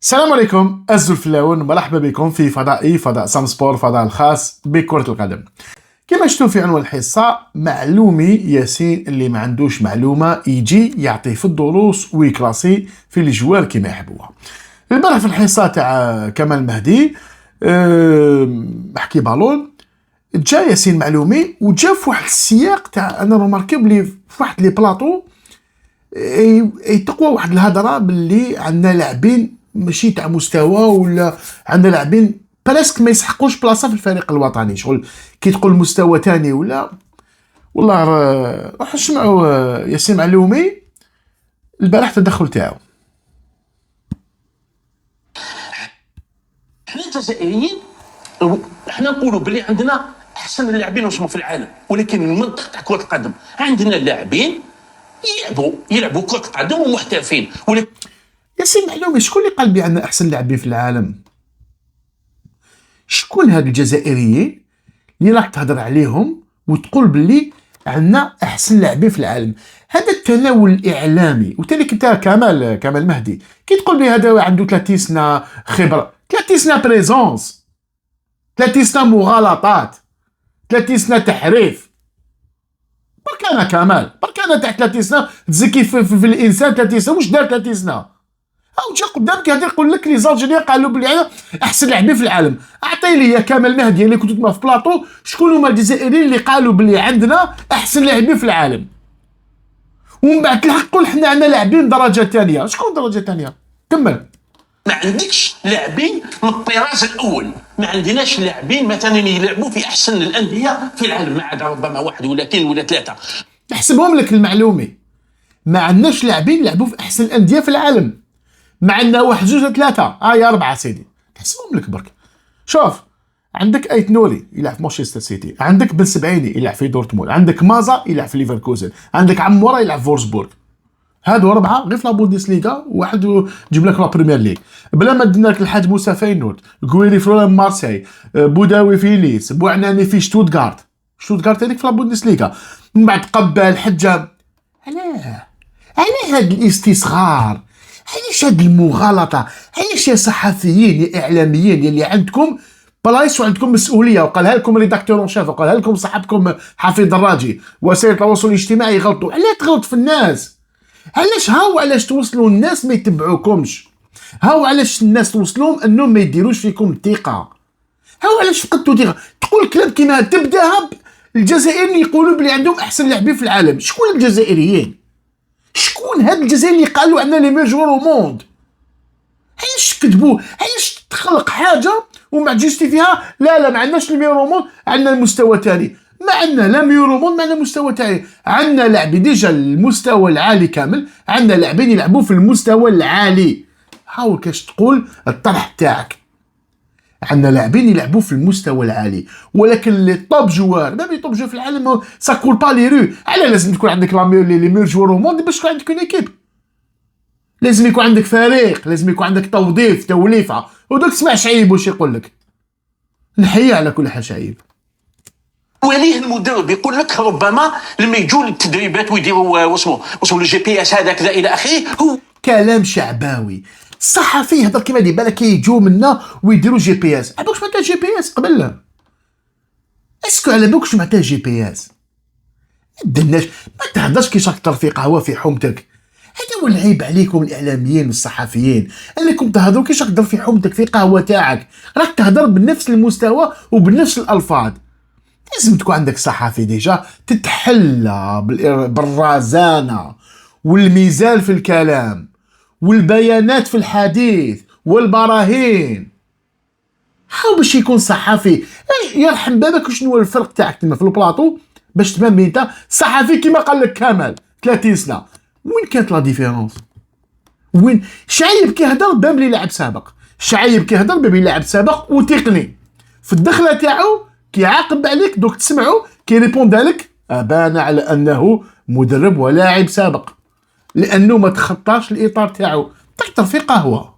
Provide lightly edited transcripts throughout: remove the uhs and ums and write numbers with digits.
السلام عليكم الزلفلاون، مرحبا بكم في فضائي فضاء سام سبور، فضاء الخاص بكرة القدم. كما شفتوا في عنوان الحصة، معلومي ياسين اللي ما عندوش معلومة يجي يعطي في الدروس ويكلاسي في الجوال كما يحبوها. البارح في الحصة تاع كمال مهدي محكي بالون، جا ياسين معلومي وجا في واحد السياق تاع انا روماركيب لي في واحد لي بلاطو تقوى واحد الهضره باللي عندنا لاعبين ماشي تاع مستوى، ولا عندنا لاعبين براسك ما يسحقوش بلاصه في الفريق الوطني. شغل كي تقول مستوى تاني ولا والله. راح نسمعوا ياسين معلومي البارح التدخل تاعو. احنا الجزائريين احنا نقولوا بلي عندنا احسن اللاعبين واسمو في العالم، ولكن المنطق تاع كره القدم عندنا لاعبين يلعبوا كره قدم ومحترفين. ياسين معلومي شكون اللي قال بان احسن لاعبين في العالم؟ شكون هاد الجزائريين اللي راك تهضر عليهم وتقول باللي عندنا احسن لاعبين في العالم؟ هذا التناول الاعلامي. وتالي انت كمال مهدي كي تقول لي هذا عنده 30 سنه خبره، 30 سنه بريزونس، 30 سنه مغالطات، 30 سنه تحريف. برك انا كمال، برك انا تاع 30 سنه تزكي في الانسان 30 سنه. واش دار 30 سنه؟ او جا قدامك هذا يقول لك لي زالجيريان قالوا بلي انا احسن لاعبين في العالم. اعطي لي يا كمال مهدي اللي كنت تما في بلاطو، شكون هما الجزائريين اللي قالوا بلي عندنا احسن لاعبين في العالم؟ ومن بعد تلحق تقول حنا عندنا لاعبين درجه ثانيه. شكون درجه ثانيه؟ كمل. ما عندكش لاعبين من الطراز الاول، ما عندناش لاعبين مثلا يلعبوا في احسن الانديه في العالم، ما عدا ربما واحد ولا اثنين ولا ثلاثه. نحسبهم لك المعلومه، ما عندناش لاعبين يلعبوا في احسن الانديه في العالم. ما عندنا واحد جوج ثلاثه يا اربعه سيدي، نحسبهم لك برك. شوف، عندك ايت نوري يلعب في مانشستر سيتي، عندك بن سبعيني يلعب في دورتموند، عندك مازا يلعب في ليفركوزن، عندك عمورة يلعب في فورسبورغ. هادو اربعه غير في لا بوندسليغا، وواحد يجيب لك لا بريمير ليغ. بلا ما دنا لك الحاج موسى فاينورد، غويري في مارسيل، بوداوي في ليس، بوعناني في شتوتغارت هذيك في لا بوندسليغا. من بعد قبال حجاب. علاه هاد الاستصغار؟ علاش هاد المغالطه؟ علاش يا صحفيين يا اعلاميين يلي عندكم بلايص وعندكم مسؤوليه، وقالها لكم ريداكتور اون شيف، وقالها لكم صاحبكم حفيظ الراجي، وسائل التواصل الاجتماعي يغلطوا؟ علاه تغلط في الناس؟ علاش توصلوا الناس ما يتبعوكمش؟ علاش الناس توصلهم انهم ما يديروش فيكم ثقه؟ علاش فقدتوا ثقه؟ تقول كلام كيما تبداها الجزائريين يقولوا بلي عندهم احسن لاعبين في العالم. شكون الجزائريين؟ شكون هاد الجزائريين اللي قالوا عندنا لي ميجور او موند؟ علاش كذبوا؟ علاش تخلق حاجه وما تجيستي فيها؟ لا ما عندناش الميور موند، عندنا المستوى الثاني. ما عندنا لا ميور موند، ما عندنا مستوى ثاني. عندنا لاعبين ديجا المستوى العالي كامل، عندنا لاعبين يلعبوا في المستوى العالي. حاول كاش تقول الطرح تاعك. عندنا لاعبين يلعبوا في المستوى العالي، ولكن لي طوب جوار ما بي طوب جوار في العالم سا كول با لي رو. علاه لازم تكون عندك لي ميور جوار او موند باش تكون عندك اون ايكيب؟ لازم يكون عندك فريق، لازم يكون عندك توليفه. ودوك تسمع شعيب واش يقول لك. نحيي على كل حال شعيب. وليه المدرب يقول لك ربما لما يجوا للتدريبات ويديروا واسمو الجي بي اس هذاك الى اخره، هو كلام شعباوي. الصحفي يهضر كيما دي بالك يجوا منا ويديروا جي بي اس. عباك معناتها جي بي اس قبل؟ اسكو على بالك معناتها جي بي اس؟ ما تهضرش كي شاك في قهوه في حومتك. هذا هو العيب عليكم الاعلاميين والصحفيين، انكم تهضروا كي شاك في حومتك في قهوه تاعك، راك تهضر بنفس المستوى وبنفس الالفاظ. لازم تكون عندك صحفي ديجا تتحلى بالرزانه والميزان في الكلام والبيانات في الحديث والبراهين. حاول باش يكون صحفي. يرحم بابك شنو هو الفرق تاعك تما في البلاطو باش تبان بين انت صحفي كيما قال لك كمال 30 سنه. وين كانت لا ديفيرونس؟ وين شعيب كيهضر بان بلي لاعب سابق، شعيب كيهضر بان بلي لاعب سابق وتقني في الدخله تاعو كيعاقب عليك، دوك تسمعوا كيريبوند لك ابان على انه مدرب ولاعب سابق، لانه ما تخطاش الاطار تاعو. تحضر في قهوه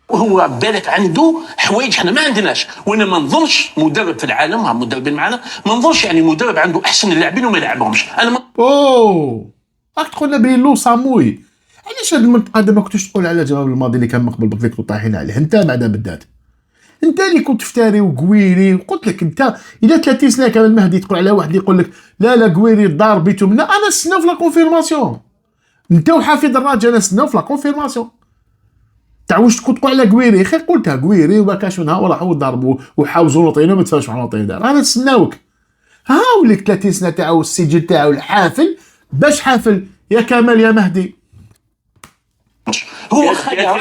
وهو بالك عنده حوايج حنا ما عندناش. وانا ما نظنش مدرب في العالم، ها مدربين معنا، ما نظنش يعني مدرب عنده احسن اللاعبين وما يلعبهمش. انا راك تقول لنا بلي لو ساموي. علاش هاد المنطقه هذا ما كنتوش تقول على جمال الماضي اللي كان مقبل بك كنتو طايحين عليه انت بعدا بالذات؟ انت اللي كنت تفتاري وقويري، وقلت لك انت اذا 30 سنه كان المهدي تقول على واحد يقول لك لا قويري الدار بيتو منا، انا نستناو في لا كونفيرماسيون. انت وحفيظ الراجل نستناو في لا كونفيرماسيون تاع واش تقول على قويري، خير قلتها قويري وما كاش منها وراحوا ضربوا وحاوزوا لوطينو ما تفاهمش مع لوطين دار، انا نستناوك. ها وليك 30 سنه تاعو السجل تاعو الحافل باش حافل يا كمال يا مهدي. هو خليها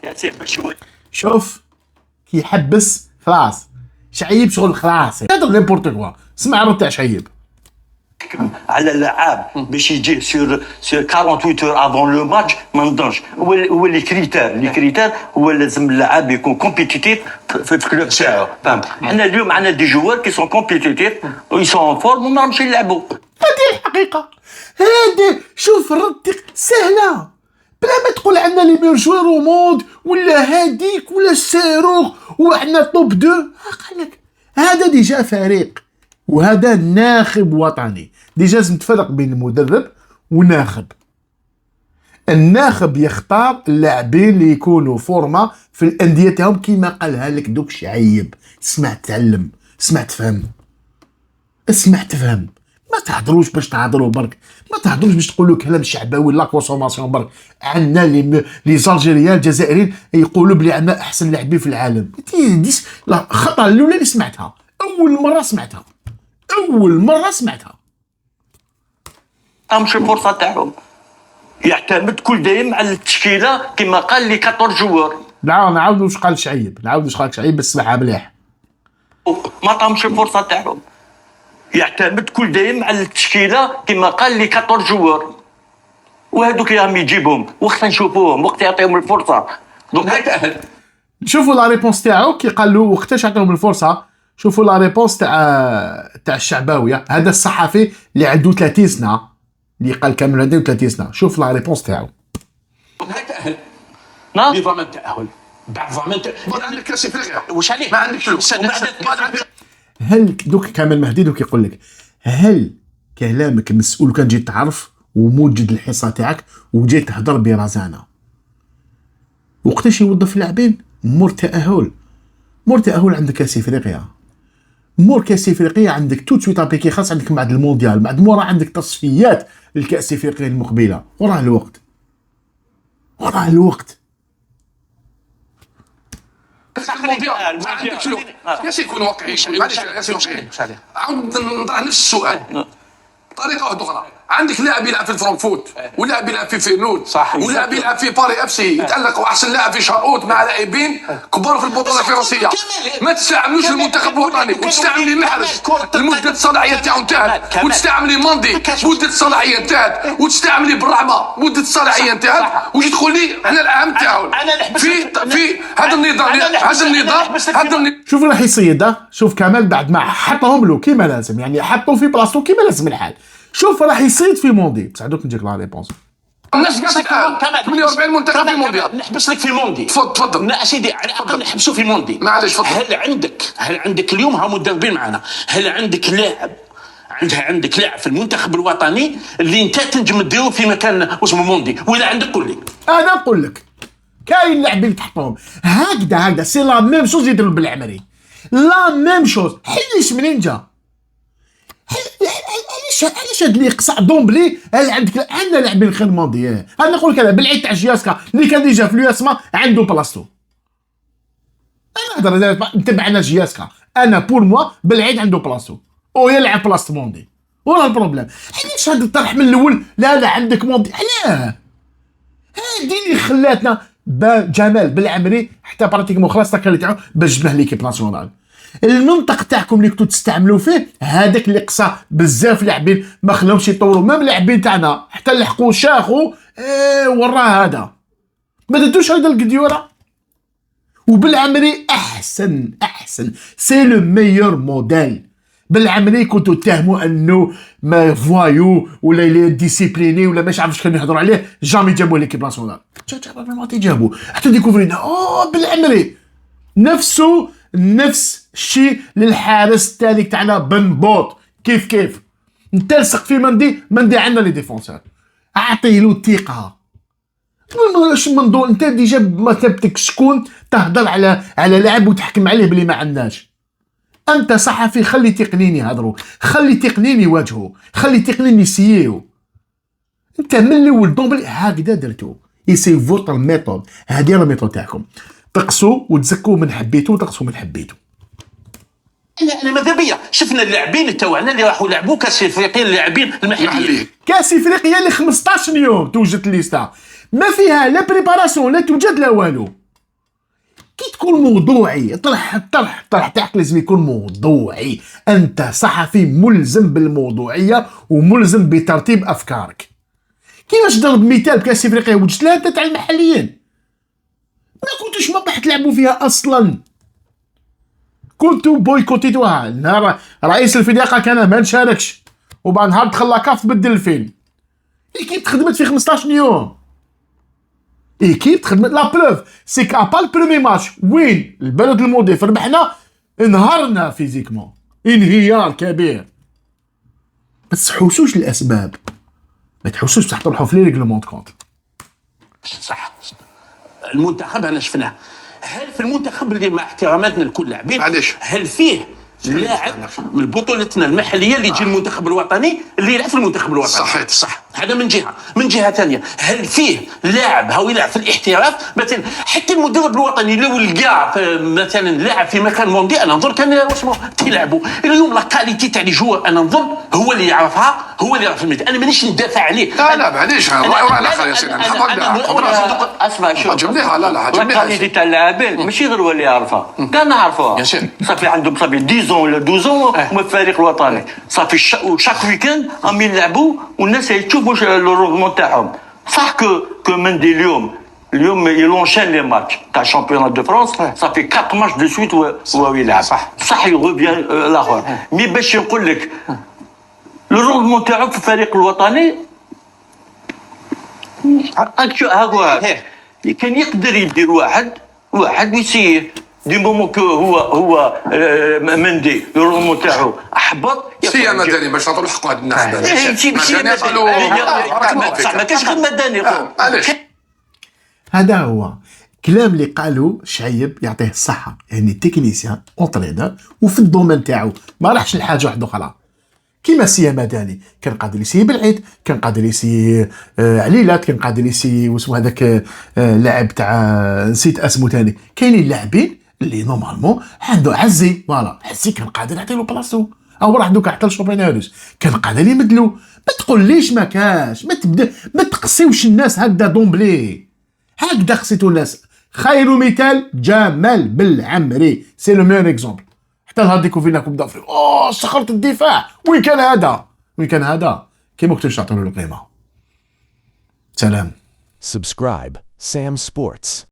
يا سير بشوي. شوف كي يحبس خلاص شعيب شغل خلاص هذا نيمبورت كوا. اسمع الرد تاع شعيب على اللعاب باش يجي سور 48 اور افون لو ماتش ما نضرش. هو لي كريتير هو لازم اللاعب يكون كومبيتيتيف في الكلوب تاعو، فهمت؟ حنا اليوم عندنا دي جوار كي سون كومبيتيتيف و سون فورم وما راهمش يلعبوا. هذه الحقيقه. هذا شوف الرد سهله بلا ما تقول عندنا لي ميور جوار او موند ولا هاديك ولا الصاروخ وعندنا توب 2. قال لك هذا ديجا فريق وهذا ناخب وطني. ديجا لازم تفرق بين المدرب وناخب. الناخب يختار اللاعبين اللي يكونوا فورما في الانديه تاعهم كيما قالها لك دوك شعيب. اسمع تعلم، اسمع تفهم، اسمع تفهم. ما تهضروش باش تهضروا برك، ما تهضروش باش تقولوا كلام شعبوي لا كونسوماسيون برك. عندنا لي زالجيريان الجزائريين يقولوا بلي عندنا احسن لاعبين في العالم. لا خطا الاولى اللي سمعتها، اول مره سمعتها. مش الفرصه تاعهم. يعتمد كل دايم على التشكيله كما قال لي 14 جوار. نعاودوا واش قال شعيب، بس سمعها مليح. ما طامش الفرصه تاعهم. يعتمد كل دايم على التشكيله كما قال لي 14 جوار، وهذوك راهم يجيبهم وقت نشوفوهم وقت يعطيهم الفرصه. شوفوا لا ريبونس تاعو كي قال له وقتاش عطاهم الفرصه. شوفوا لا ريبونس تاع الشعباويه، هذا الصحفي اللي عنده 30 سنه اللي قال كامل عنده 30 سنه. شوف لا ريبونس تاعو. نعم نظام التاهل بعد ضمان عندك كاس افريقيا واش عليه ما عندكش فلوس. هل دوك كامل مهدي دوك يقول لك هل كلامك مسؤول كان جيت تعرف وموجد الحصه تاعك وجيت تهضر برزانه وقتاش يوظف اللاعبين مور تاهل عندك كاس افريقيا. مور كاس افريقيا عندك تو سويت ابيكي خاص عندك بعد المونديال بعد مورا عندك تصفيات الكاس افريقيا المقبله وراه الوقت ياش يكون واقعي معليش عاود نطرح نفس السؤال بطريقه واحده اخرى. عندك لاعب يلعب في الفرنكفورت ولاعب يلعب في فيرنود ولاعب يلعب في باري اف سي يتالق احسن لاعب في شاروت مع لاعبين كبار في البطوله الفرنسيه. ما تستعملوش المنتخب الوطني وتستعملي الحارس لمده الصلاحيه تاعو انتهت وتستعملي ماندي مده الصلاحيه انتهت وتستعملي بالرحمه مده الصلاحيه انتهت وتجي تقول لي انا العام تاعو في هذا النظام. شوف راح يصيد. شوف كمال بعد ما حطهم له كيما لازم يعني حطوا في بلاصتو كيما لازم الحال. شوف راح يصيد في موندي بصح دوك نجيك لا ريبونس. الناس قاعده 48 منتخب في المونديال. نحبس لك في الموندي. تفضل. لا سيدي على الاقل نحبسوا في الموندي. معليش تفضل. هل عندك اليوم ها مدربين معنا، هل عندك لاعب عندك لاعب في المنتخب الوطني اللي انت تنجم تديرو في مكان اسمه موندي؟ ولا عندك قول لي. انا نقول لك كاين لاعبين تحطهم هكذا سي لا ميم شوز يديروا بالعمري لا ميم شوز. حليش منين جا؟ علاش هاد اللي يقصع دومبلي؟ هل عندك عندنا لاعبين خير موندي؟ انا نقول لك بالعيد تاع جياسكا اللي كان ديجا في الياسما عنده بلاصتو. انا نهضر نتبعنا جياسكا انا بور موا بالعيد عنده بلاصتو ويلعب بلاصه موندي. ولا البروبليم علاش هاد الطرح من الاول لا عندك موندي؟ علاه؟ هادي اللي خلاتنا جمال بالعمري حتى براتيكمون خلاص تاكل تاعو باش جبنا ليكيب ناسيونال. المنطق تاعكم اللي كنتو تستعملوا فيه هذاك اللي قصى بزاف لاعبين ما خلاهمش يطوروا. مام اللاعبين تاعنا حتى لحقوا شاخوا وراه هذا ما درتوش هذا القديوره. وبالعمري احسن سي لو ميور موديل. بالعمري كنتو تهموا انه ما فوايو ولا اللي ديسيبليني ولا مش عارف اش كانوا يهضروا عليه جامي جابوا ليكيب ناسيونال. جابوا حتى ديكوفرينا بالعمري نفس الشيء للحارس الثاني تاعنا بن بوط كيف نتلصق في مندي عندنا لي ديفونسور اعطيه له الثقه. واش منظور انت ديجا بمرتبتك شكون تهضر على لاعب وتحكم عليه بلي ما عندناش؟ انت صحفي، خلي تقنين يهضروا، خلي تقنين يواجهوا، خلي تقنين يسييو. انت من الاول دومبلي هكذا درتو، سي فوتر ميثود، هذه راه الميثود تاعكم، تقصوا وتزكوا من حبيتو وتقصوا من حبيتو. انا ماذا بيا شفنا اللاعبين تاعنا اللي راحوا يلعبوا كاس افريقيا، اللاعبين المحليين. كاس افريقيا اللي 15 يوم توجد الليستا، ما فيها لا بريباراسيون لا توجد لا والو. كي تكون موضوعي طرح تاعك لازم يكون موضوعي. انت صحفي ملزم بالموضوعيه وملزم بترتيب افكارك. كيفاش ضرب مثال بكاس افريقيا وجدت لها انت تاع المحليين؟ ما كنتوش ما راح تلعبوا فيها اصلا، كنتو بويكوتيتوها. نهار رئيس الفريق قال انا ما نشاركش، وبعد نهار دخل لاكاف تبدل الفيلم. ايكيب تخدمت في 15 يوم، ايكيب تخدمت. لا بروف سي كابا البرومي ماتش وين البلد المضيف ربحنا انهارنا فيزيكمون، انهيار كبير. ما تحوسوش الاسباب، ما تحوسوش تحطوا في لي ريغلومون كونت. صح. المنتخب انا شفناه، هل في المنتخب اللي مع احتراماتنا لكل لاعبين، معليش. هل فيه لاعب من بطولتنا المحليه اللي يجي المنتخب الوطني اللي يلعب في المنتخب الوطني؟ صحيح. صح. هذا من جهه. من جهه ثانيه، هل فيه لاعب هاو يلعب في الاحتراف؟ مثلا حتى المدرب الوطني لو لقى مثلا لاعب في مكان موندي، انا نظن كان واسمو تيلعبوا اليوم. لا كاليتي تاع لي جوار انا نظن هو اللي يعرفها، هو اللي يعرف الميدان. انا مانيش ندافع عليه. لا معليش، الراي وراء الاخر يا سيدي. اسمع شوف، عجبنيها. لا عجبني الكاليتي تاع اللاعبين ماشي غير هو اللي يعرفها، كاع نعرفوها. صافي عندهم صافي 10 ولا 12 هما الفريق الوطني، صافي شاك ويكاند راهم يلعبوا والناس تشوفوا لو روندمون تاعهم. صح كو مندي اليوم يلونشين لي ماتش تاع الشامبيونات دو فرانس، صافي 4 ماتش دو سويت وهو يلعب. صح يغوبيان الاخر، مي باش نقول لك لو روندمون تاعو في الفريق الوطني هاكو كان يقدر يدير واحد ويسيه دي مومون كو هو مندي الرومون تاعو احبط. سي مدني باش نعطوا الحق هاد الناس. ما كاش غير مدني. معليش. هذا هو كلام اللي قالوا شعيب يعطيه الصحة، يعني تكنيسيان اونترينر وفي الدومين تاعو ما راحش لحاجة واحدة أخرى. كيما سي مدني كان قادر يسي بالعيد، كان قادر يسي عليلات، كان قادر يسي واسمو هذاك لاعب تاع نسيت اسمه ثاني. كاينين لاعبين اللي نورمالمون عنده عزي، فوالا عزي كان قادر يعطيلو بلاصتو، او راح دوكا حتى الشامبيونيروس كان قادر يمدلو. ما تقوليش ما كاش، ما تبدا ما تقسيوش الناس هكذا دومبلي، هكذا قسيتو الناس. خير مثال جمال بالعمري، سي لو ميور اكزومبل. حتى نهار ديكوفينا كوب دافريك، استخرت الدفاع، وين كان هذا كيما كنتوش تعطيو له القيمه. سلام. Subscribe Sam Sports.